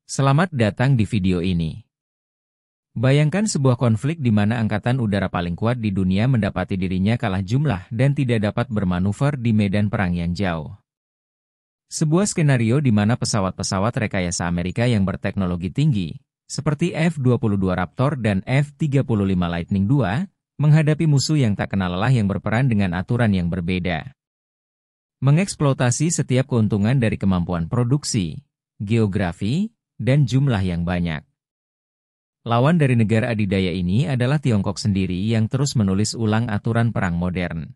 Selamat datang di video ini. Bayangkan sebuah konflik di mana angkatan udara paling kuat di dunia mendapati dirinya kalah jumlah dan tidak dapat bermanuver di medan perang yang jauh. Sebuah skenario di mana pesawat-pesawat rekayasa Amerika yang berteknologi tinggi, seperti F-22 Raptor dan F-35 Lightning II, menghadapi musuh yang tak kenal lelah yang berperan dengan aturan yang berbeda. Mengeksploitasi setiap keuntungan dari kemampuan produksi, geografi, dan jumlah yang banyak. Lawan dari negara adidaya ini adalah Tiongkok sendiri yang terus menulis ulang aturan perang modern.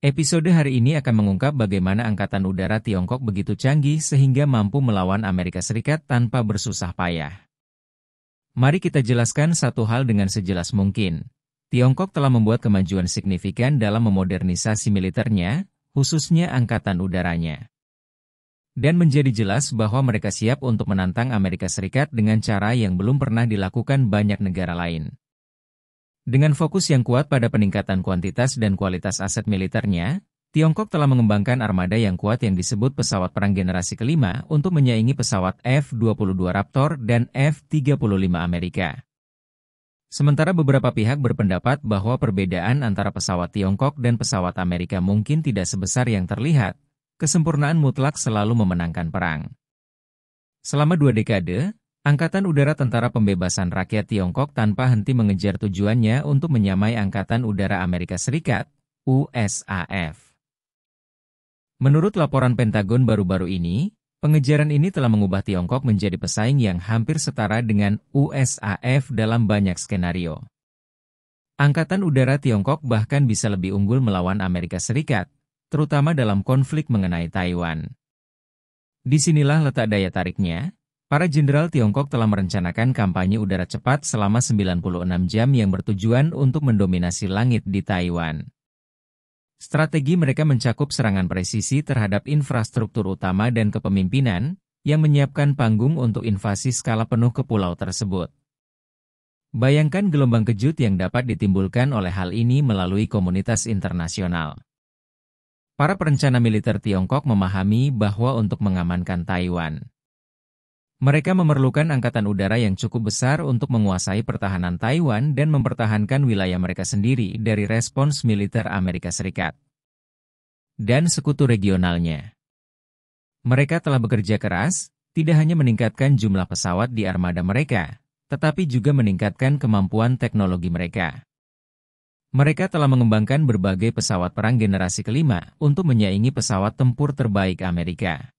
Episode hari ini akan mengungkap bagaimana Angkatan Udara Tiongkok begitu canggih sehingga mampu melawan Amerika Serikat tanpa bersusah payah. Mari kita jelaskan satu hal dengan sejelas mungkin. Tiongkok telah membuat kemajuan signifikan dalam memodernisasi militernya, khususnya angkatan udaranya. Dan menjadi jelas bahwa mereka siap untuk menantang Amerika Serikat dengan cara yang belum pernah dilakukan banyak negara lain. Dengan fokus yang kuat pada peningkatan kuantitas dan kualitas aset militernya, Tiongkok telah mengembangkan armada yang kuat yang disebut pesawat perang generasi kelima untuk menyaingi pesawat F-22 Raptor dan F-35 Amerika. Sementara beberapa pihak berpendapat bahwa perbedaan antara pesawat Tiongkok dan pesawat Amerika mungkin tidak sebesar yang terlihat, kesempurnaan mutlak selalu memenangkan perang. Selama 2 dekade, Angkatan Udara Tentara Pembebasan Rakyat Tiongkok tanpa henti mengejar tujuannya untuk menyamai Angkatan Udara Amerika Serikat, USAF. Menurut laporan Pentagon baru-baru ini, pengejaran ini telah mengubah Tiongkok menjadi pesaing yang hampir setara dengan USAF dalam banyak skenario. Angkatan Udara Tiongkok bahkan bisa lebih unggul melawan Amerika Serikat, terutama dalam konflik mengenai Taiwan. Disinilah letak daya tariknya. Para jenderal Tiongkok telah merencanakan kampanye udara cepat selama 96 jam yang bertujuan untuk mendominasi langit di Taiwan. Strategi mereka mencakup serangan presisi terhadap infrastruktur utama dan kepemimpinan, yang menyiapkan panggung untuk invasi skala penuh ke pulau tersebut. Bayangkan gelombang kejut yang dapat ditimbulkan oleh hal ini melalui komunitas internasional. Para perencana militer Tiongkok memahami bahwa untuk mengamankan Taiwan, mereka memerlukan angkatan udara yang cukup besar untuk menguasai pertahanan Taiwan dan mempertahankan wilayah mereka sendiri dari respons militer Amerika Serikat dan sekutu regionalnya. Mereka telah bekerja keras, tidak hanya meningkatkan jumlah pesawat di armada mereka, tetapi juga meningkatkan kemampuan teknologi mereka. Mereka telah mengembangkan berbagai pesawat perang generasi kelima untuk menyaingi pesawat tempur terbaik Amerika.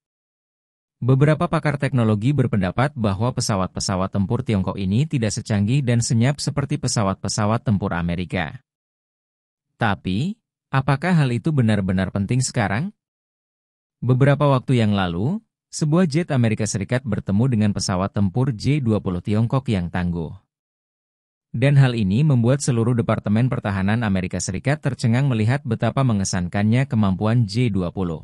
Beberapa pakar teknologi berpendapat bahwa pesawat-pesawat tempur Tiongkok ini tidak secanggih dan senyap seperti pesawat-pesawat tempur Amerika. Tapi, apakah hal itu benar-benar penting sekarang? Beberapa waktu yang lalu, sebuah jet Amerika Serikat bertemu dengan pesawat tempur J-20 Tiongkok yang tangguh. Dan hal ini membuat seluruh Departemen Pertahanan Amerika Serikat tercengang melihat betapa mengesankannya kemampuan J-20.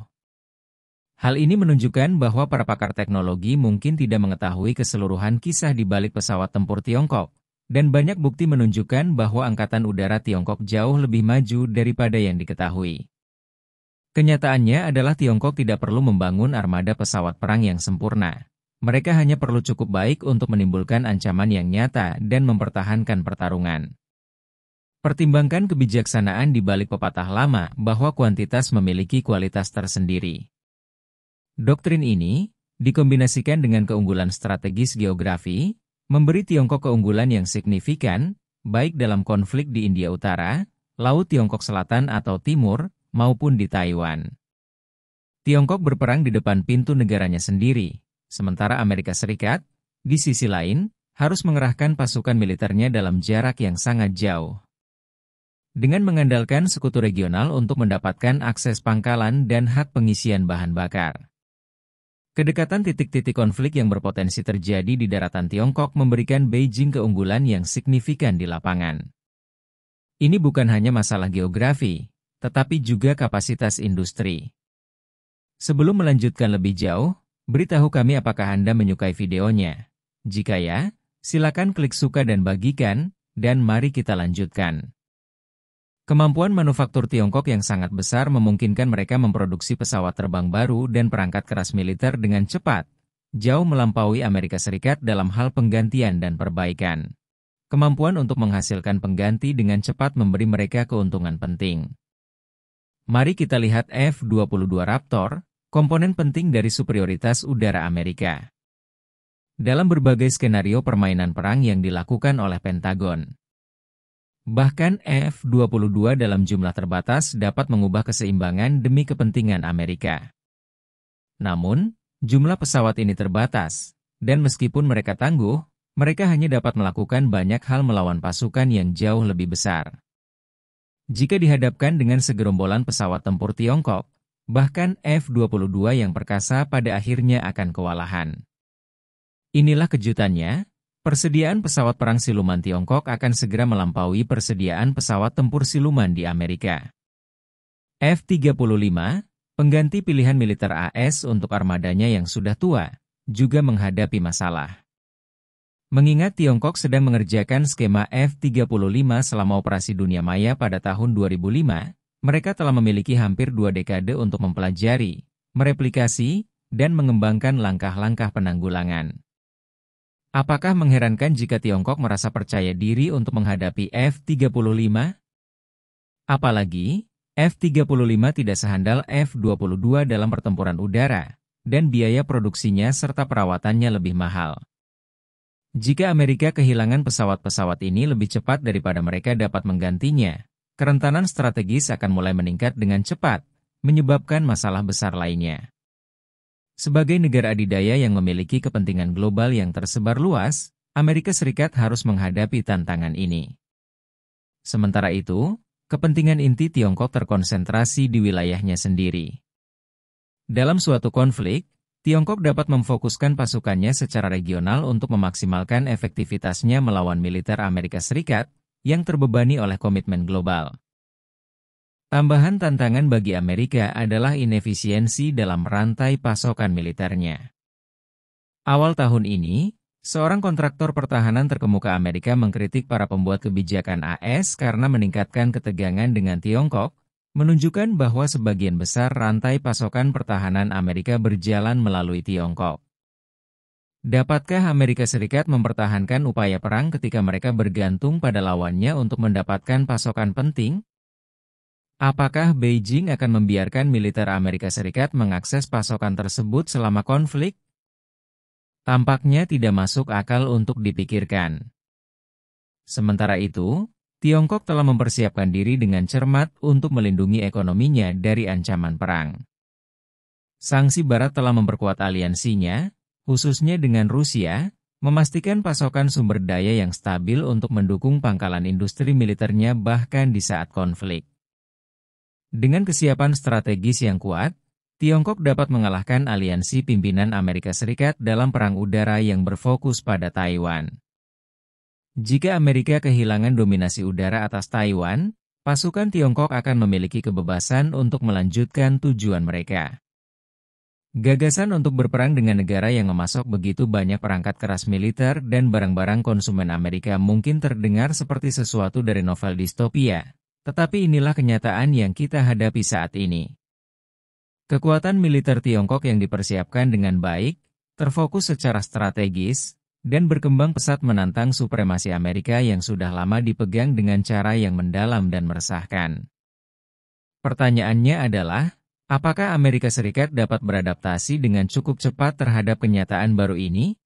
Hal ini menunjukkan bahwa para pakar teknologi mungkin tidak mengetahui keseluruhan kisah di balik pesawat tempur Tiongkok, dan banyak bukti menunjukkan bahwa Angkatan Udara Tiongkok jauh lebih maju daripada yang diketahui. Kenyataannya adalah Tiongkok tidak perlu membangun armada pesawat perang yang sempurna. Mereka hanya perlu cukup baik untuk menimbulkan ancaman yang nyata dan mempertahankan pertarungan. Pertimbangkan kebijaksanaan di balik pepatah lama bahwa kuantitas memiliki kualitas tersendiri. Doktrin ini, dikombinasikan dengan keunggulan strategis geografi, memberi Tiongkok keunggulan yang signifikan, baik dalam konflik di India Utara, Laut Tiongkok Selatan atau Timur, maupun di Taiwan. Tiongkok berperang di depan pintu negaranya sendiri, sementara Amerika Serikat, di sisi lain, harus mengerahkan pasukan militernya dalam jarak yang sangat jauh. Dengan mengandalkan sekutu regional untuk mendapatkan akses pangkalan dan hak pengisian bahan bakar. Kedekatan titik-titik konflik yang berpotensi terjadi di daratan Tiongkok memberikan Beijing keunggulan yang signifikan di lapangan. Ini bukan hanya masalah geografi, tetapi juga kapasitas industri. Sebelum melanjutkan lebih jauh, beritahu kami apakah Anda menyukai videonya. Jika ya, silakan klik suka dan bagikan, dan mari kita lanjutkan. Kemampuan manufaktur Tiongkok yang sangat besar memungkinkan mereka memproduksi pesawat terbang baru dan perangkat keras militer dengan cepat, jauh melampaui Amerika Serikat dalam hal penggantian dan perbaikan. Kemampuan untuk menghasilkan pengganti dengan cepat memberi mereka keuntungan penting. Mari kita lihat F-22 Raptor, komponen penting dari superioritas udara Amerika. Dalam berbagai skenario permainan perang yang dilakukan oleh Pentagon, bahkan F-22 dalam jumlah terbatas dapat mengubah keseimbangan demi kepentingan Amerika. Namun, jumlah pesawat ini terbatas, dan meskipun mereka tangguh, mereka hanya dapat melakukan banyak hal melawan pasukan yang jauh lebih besar. Jika dihadapkan dengan segerombolan pesawat tempur Tiongkok, bahkan F-22 yang perkasa pada akhirnya akan kewalahan. Inilah kejutannya. Persediaan pesawat perang siluman Tiongkok akan segera melampaui persediaan pesawat tempur siluman di Amerika. F-35, pengganti pilihan militer AS untuk armadanya yang sudah tua, juga menghadapi masalah. Mengingat Tiongkok sedang mengerjakan skema F-35 selama operasi dunia maya pada tahun 2005, mereka telah memiliki hampir 2 dekade untuk mempelajari, mereplikasi, dan mengembangkan langkah-langkah penanggulangan. Apakah mengherankan jika Tiongkok merasa percaya diri untuk menghadapi F-35? Apalagi, F-35 tidak sehandal F-22 dalam pertempuran udara, dan biaya produksinya serta perawatannya lebih mahal. Jika Amerika kehilangan pesawat-pesawat ini lebih cepat daripada mereka dapat menggantinya, kerentanan strategis akan mulai meningkat dengan cepat, menyebabkan masalah besar lainnya. Sebagai negara adidaya yang memiliki kepentingan global yang tersebar luas, Amerika Serikat harus menghadapi tantangan ini. Sementara itu, kepentingan inti Tiongkok terkonsentrasi di wilayahnya sendiri. Dalam suatu konflik, Tiongkok dapat memfokuskan pasukannya secara regional untuk memaksimalkan efektivitasnya melawan militer Amerika Serikat yang terbebani oleh komitmen global. Tambahan tantangan bagi Amerika adalah inefisiensi dalam rantai pasokan militernya. Awal tahun ini, seorang kontraktor pertahanan terkemuka Amerika mengkritik para pembuat kebijakan AS karena meningkatkan ketegangan dengan Tiongkok, menunjukkan bahwa sebagian besar rantai pasokan pertahanan Amerika berjalan melalui Tiongkok. Dapatkah Amerika Serikat mempertahankan upaya perang ketika mereka bergantung pada lawannya untuk mendapatkan pasokan penting? Apakah Beijing akan membiarkan militer Amerika Serikat mengakses pasokan tersebut selama konflik? Tampaknya tidak masuk akal untuk dipikirkan. Sementara itu, Tiongkok telah mempersiapkan diri dengan cermat untuk melindungi ekonominya dari ancaman perang. Sanksi Barat telah memperkuat aliansinya, khususnya dengan Rusia, memastikan pasokan sumber daya yang stabil untuk mendukung pangkalan industri militernya bahkan di saat konflik. Dengan kesiapan strategis yang kuat, Tiongkok dapat mengalahkan aliansi pimpinan Amerika Serikat dalam perang udara yang berfokus pada Taiwan. Jika Amerika kehilangan dominasi udara atas Taiwan, pasukan Tiongkok akan memiliki kebebasan untuk melanjutkan tujuan mereka. Gagasan untuk berperang dengan negara yang memasok begitu banyak perangkat keras militer dan barang-barang konsumen Amerika mungkin terdengar seperti sesuatu dari novel distopia. Tetapi inilah kenyataan yang kita hadapi saat ini. Kekuatan militer Tiongkok yang dipersiapkan dengan baik, terfokus secara strategis, dan berkembang pesat menantang supremasi Amerika yang sudah lama dipegang dengan cara yang mendalam dan meresahkan. Pertanyaannya adalah, apakah Amerika Serikat dapat beradaptasi dengan cukup cepat terhadap kenyataan baru ini?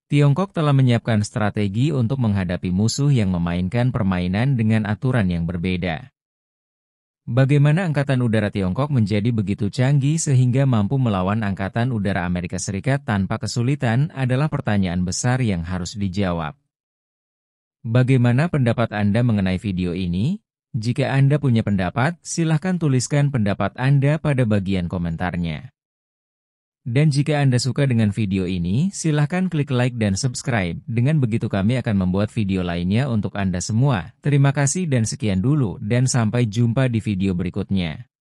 Tiongkok telah menyiapkan strategi untuk menghadapi musuh yang memainkan permainan dengan aturan yang berbeda. Bagaimana Angkatan Udara Tiongkok menjadi begitu canggih sehingga mampu melawan Angkatan Udara Amerika Serikat tanpa kesulitan adalah pertanyaan besar yang harus dijawab. Bagaimana pendapat Anda mengenai video ini? Jika Anda punya pendapat, silahkan tuliskan pendapat Anda pada bagian komentarnya. Dan jika Anda suka dengan video ini, silahkan klik like dan subscribe. Dengan begitu kami akan membuat video lainnya untuk Anda semua. Terima kasih dan sekian dulu, dan sampai jumpa di video berikutnya.